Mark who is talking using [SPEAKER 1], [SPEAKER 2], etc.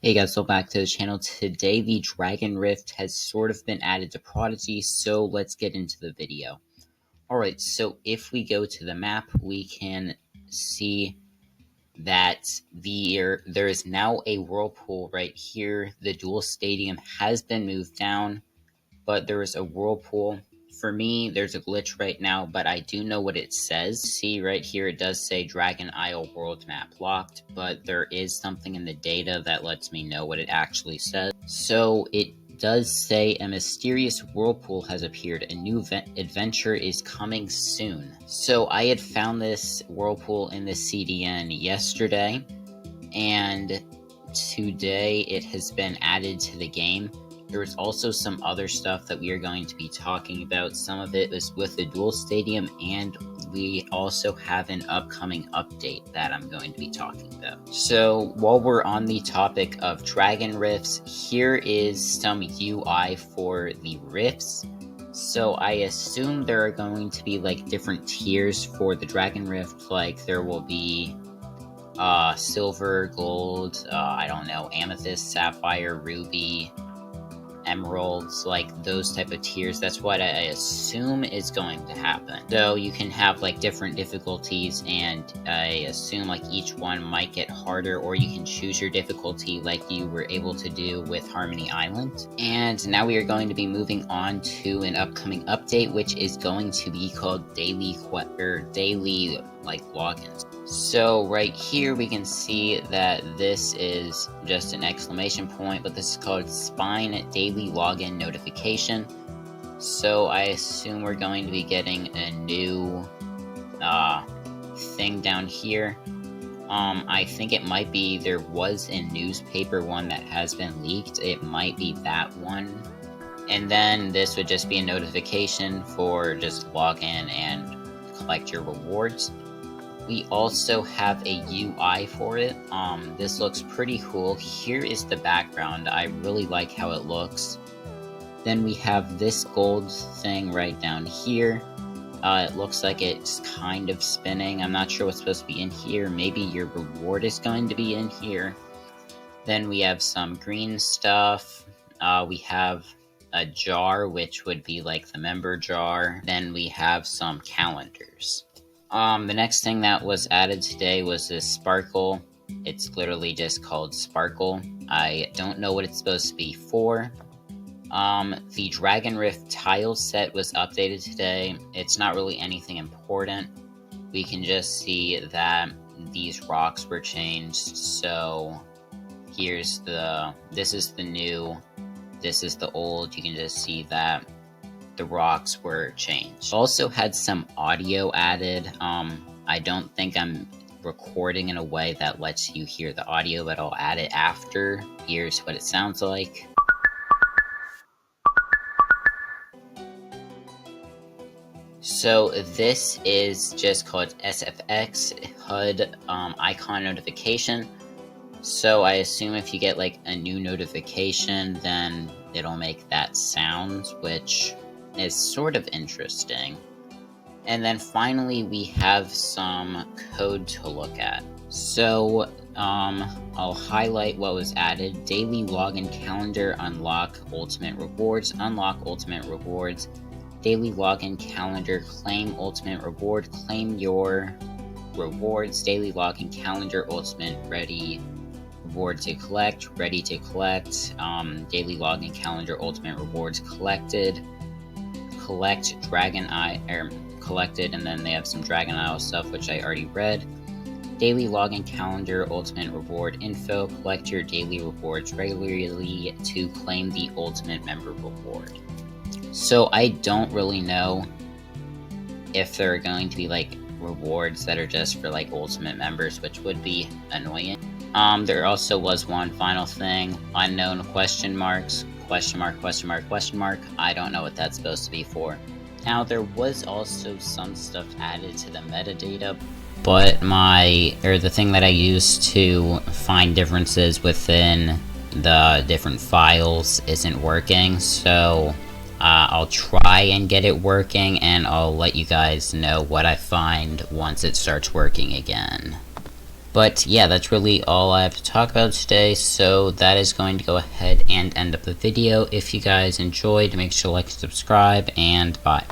[SPEAKER 1] Hey guys, so back to the channel. Today the Dragon Rift has sort of been added to Prodigy, so let's get into the video. Alright, so if we go to the map, we can see that there is now a whirlpool right here. The dual stadium has been moved down, but there is a whirlpool. For me, there's a glitch right now, but I do know what it says. See right here, it does say Dragon Isle World Map locked, but there is something in the data that lets me know what it actually says. So it does say a mysterious whirlpool has appeared. A new adventure is coming soon. So I had found this whirlpool in the CDN yesterday, and today it has been added to the game. There's also some other stuff that we are going to be talking about. Some of it is with the dual stadium, and we also have an upcoming update that I'm going to be talking about. So while we're on the topic of Dragon Rifts, here is some UI for the rifts. So I assume there are going to be like different tiers for the Dragon Rift. Like there will be silver, gold, I don't know, amethyst, sapphire, ruby, emeralds, like those type of tiers. That's what I assume is going to happen. So you can have like different difficulties, and I assume like each one might get harder, or you can choose your difficulty like you were able to do with Harmony Island. And now we are going to be moving on to an upcoming update, which is going to be called daily like logins. So right here we can see that this is just an exclamation point, but this is called Spine Daily Login Notification. So I assume we're going to be getting a new thing down here. I think it might be, there was a newspaper one that has been leaked. It might be that one. And then this would just be a notification for just log in and collect your rewards. We also have a UI for it. This looks pretty cool. Here is the background. I really like how it looks. Then we have this gold thing right down here. It looks like it's kind of spinning. I'm not sure what's supposed to be in here. Maybe your reward is going to be in here. Then we have some green stuff. We have a jar, which would be like the member jar. Then we have some calendars. The next thing that was added today was this sparkle. It's literally just called sparkle. I don't know what it's supposed to be for. The Dragon Rift tile set was updated today. It's not really anything important. We can just see that these rocks were changed. So here's this is the new, this is the old. You can just see that the rocks were changed. Also had some audio added. I don't think I'm recording in a way that lets you hear the audio, but I'll add it after. Here's what it sounds like. So this is just called SFX HUD icon notification. So I assume if you get like a new notification, then it'll make that sound, which is sort of interesting. And then finally we have some code to look at. So I'll highlight what was added. Daily login calendar, unlock ultimate rewards, daily login calendar, claim ultimate reward, claim your rewards, daily login calendar, ultimate ready, reward to collect, ready to collect, daily login calendar, ultimate rewards collected, collect Dragon Isle, collected, and then they have some Dragon Isle stuff which I already read. Daily login calendar, ultimate reward info, collect your daily rewards regularly to claim the ultimate member reward. So I don't really know if there are going to be like rewards that are just for like ultimate members, which would be annoying. There also was one final thing, unknown question marks, question mark. I don't know what that's supposed to be for. Now there was also some stuff added to the metadata, but the thing that I used to find differences within the different files isn't working, so I'll try and get it working, and I'll let you guys know what I find once it starts working again. But yeah, that's really all I have to talk about today, so that is going to go ahead and end up the video. If you guys enjoyed, make sure to like and subscribe, and bye.